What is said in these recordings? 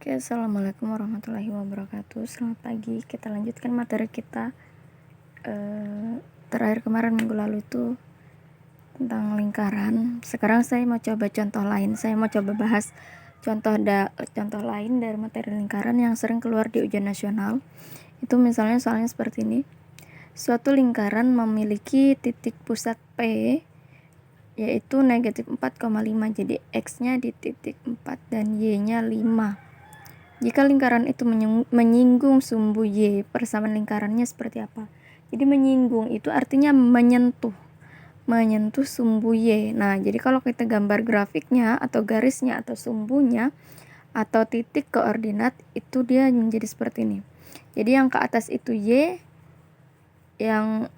Oke, assalamualaikum warahmatullahi wabarakatuh. Selamat pagi. Kita lanjutkan materi kita. Terakhir kemarin minggu lalu itu tentang lingkaran. Sekarang saya mau coba contoh lain. Saya mau coba bahas contoh lain dari materi lingkaran yang sering keluar di ujian nasional. Itu misalnya soalnya seperti ini. Suatu lingkaran memiliki titik pusat P yaitu negatif 4,5. Jadi X-nya di titik 4 dan Y-nya 5. Jika lingkaran itu menyinggung sumbu Y, persamaan lingkarannya seperti apa? Jadi menyinggung itu artinya menyentuh sumbu Y. Nah, jadi kalau kita gambar grafiknya atau garisnya atau sumbunya atau titik koordinat itu dia menjadi seperti ini. Jadi yang ke atas itu Y, yang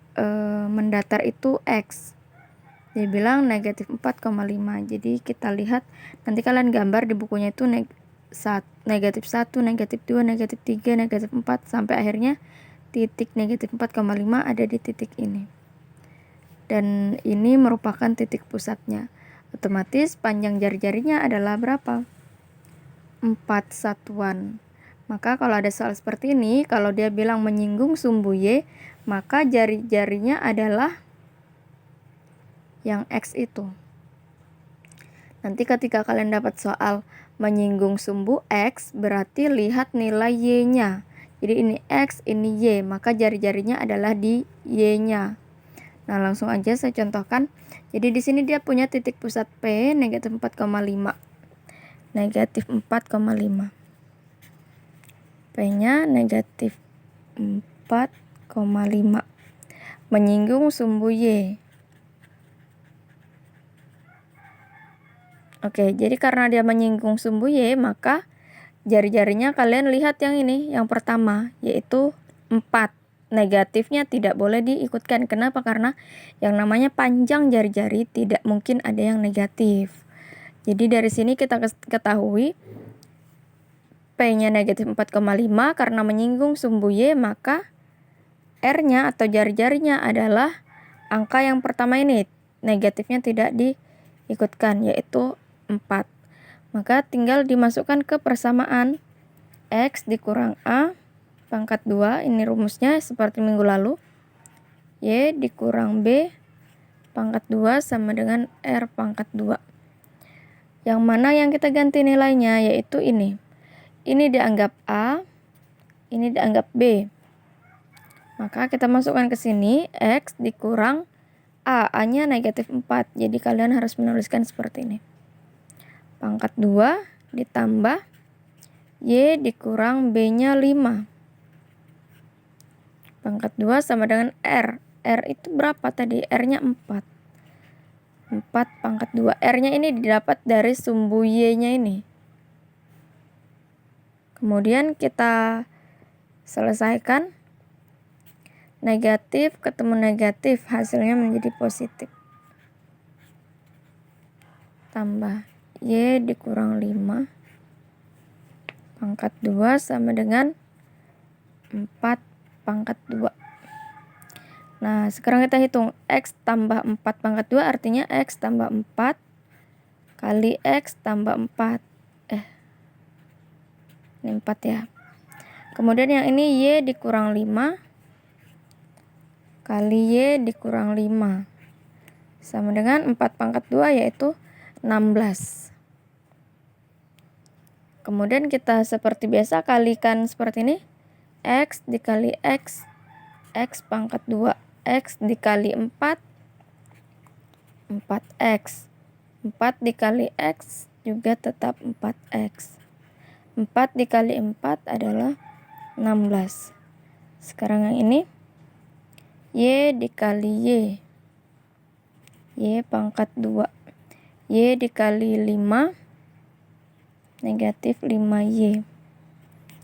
mendatar itu X. Dia bilang negatif 4,5. Jadi kita lihat, nanti kalian gambar di bukunya itu negatif 1, negatif 2, negatif 3, negatif 4 sampai akhirnya titik negatif 4,5 ada di titik ini. Dan ini merupakan titik pusatnya. Otomatis panjang jari-jarinya adalah berapa? 4 satuan. Maka kalau ada soal seperti ini, kalau dia bilang menyinggung sumbu Y, maka jari-jarinya adalah yang X itu. Nanti ketika kalian dapat soal menyinggung sumbu X, berarti lihat nilai Y-nya. Jadi ini X, ini Y, maka jari-jarinya adalah di Y-nya. Nah, langsung aja saya contohkan. Jadi di sini dia punya titik pusat P negatif 4,5. Negatif 4,5. P-nya negatif 4,5. Menyinggung sumbu Y. Oke, jadi karena dia menyinggung sumbu Y, maka jari-jarinya kalian lihat yang ini, yang pertama, yaitu 4. Negatifnya tidak boleh diikutkan. Kenapa? Karena yang namanya panjang jari-jari tidak mungkin ada yang negatif. Jadi dari sini kita ketahui P-nya negatif 4,5 karena menyinggung sumbu Y, maka R-nya atau jari-jarinya adalah angka yang pertama ini. Negatifnya tidak diikutkan, yaitu 4. Maka tinggal dimasukkan ke persamaan X dikurang A pangkat 2. Ini rumusnya seperti minggu lalu. Y dikurang B pangkat 2 sama dengan R pangkat 2. Yang mana yang kita ganti nilainya, yaitu ini. Ini dianggap A, ini dianggap B. Maka kita masukkan ke sini, X dikurang A. A-nya negatif 4. Jadi kalian harus menuliskan seperti ini. Pangkat 2 ditambah Y dikurang B-nya 5. Pangkat 2 sama dengan R. R itu berapa tadi? R-nya 4. 4 pangkat 2. R-nya ini didapat dari sumbu Y-nya ini. Kemudian kita selesaikan. Negatif ketemu negatif, hasilnya menjadi positif. Tambah Y dikurang 5 pangkat 2 sama dengan 4 pangkat 2. Nah, sekarang kita hitung X tambah 4 pangkat 2 artinya X tambah 4 kali X tambah 4. Ini 4 ya. Kemudian yang ini Y dikurang 5 kali Y dikurang 5 sama dengan 4 pangkat 2 yaitu 16. Kemudian kita seperti biasa kalikan seperti ini. X dikali X, X pangkat 2. X dikali 4, 4X. 4 dikali X juga tetap 4X. 4 dikali 4 adalah 16. Sekarang yang ini. Y dikali Y. Y pangkat 2. Y dikali 5. Negatif 5Y.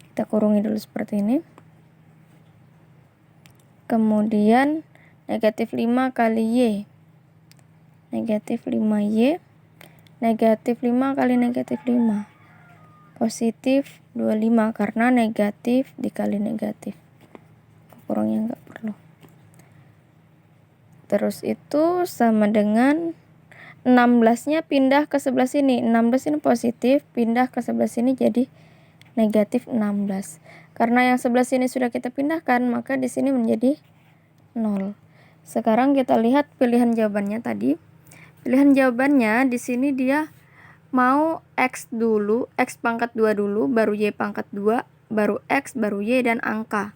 Kita kurungi dulu seperti ini. Kemudian negatif 5 kali Y. Negatif 5Y. Negatif 5 kali negatif 5. Positif 25 karena negatif dikali negatif. Kurangnya enggak perlu. Terus itu sama dengan 16-nya pindah ke sebelah sini. 16 ini positif, pindah ke sebelah sini jadi negatif 16. Karena yang sebelah sini sudah kita pindahkan, maka di sini menjadi 0. Sekarang kita lihat pilihan jawabannya tadi. Pilihan jawabannya di sini dia mau X dulu, X pangkat 2 dulu, baru Y pangkat 2, baru X, baru Y, dan angka.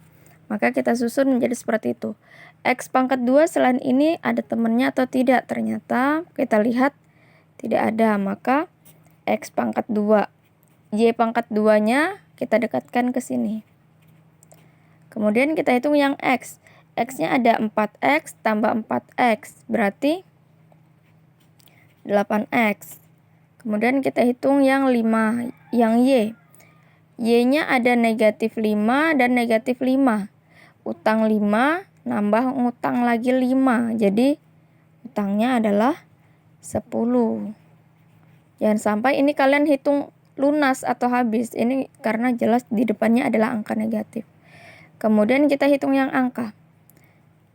Maka kita susun menjadi seperti itu. X pangkat 2 selain ini ada temannya atau tidak? Ternyata kita lihat tidak ada, maka X pangkat 2. Y pangkat 2-nya kita dekatkan ke sini. Kemudian kita hitung yang X. X-nya ada 4X tambah 4X, berarti 8X. Kemudian kita hitung yang 5, yang Y. Y-nya ada negatif 5 dan negatif 5. Utang 5 nambah ngutang lagi 5. Jadi utangnya adalah 10. Jangan sampai ini kalian hitung lunas atau habis. Ini karena jelas di depannya adalah angka negatif. Kemudian kita hitung yang angka.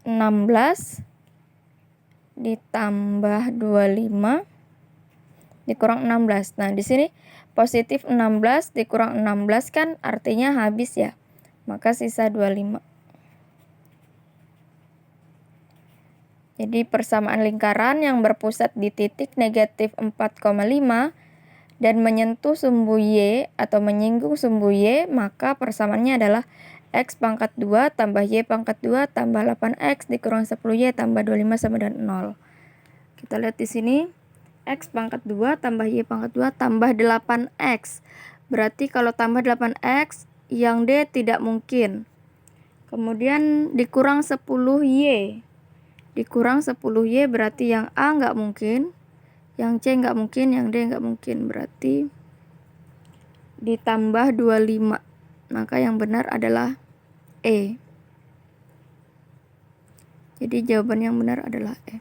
16 ditambah 25 dikurang 16. Nah, di sini positif 16 dikurang 16 kan artinya habis ya. Maka sisa 25. Jadi persamaan lingkaran yang berpusat di titik negatif 4,5 dan menyentuh sumbu Y atau menyinggung sumbu Y, maka persamaannya adalah X pangkat 2 tambah Y pangkat 2 tambah 8X dikurang 10Y tambah 25 sama dengan 0. Kita lihat di sini. X pangkat 2 tambah Y pangkat 2 tambah 8X. Berarti kalau tambah 8X, yang D tidak mungkin. Kemudian dikurang 10Y. Dikurang 10Y berarti yang A nggak mungkin, yang C nggak mungkin, yang D nggak mungkin. Berarti ditambah 25. Maka yang benar adalah E. Jadi jawaban yang benar adalah E.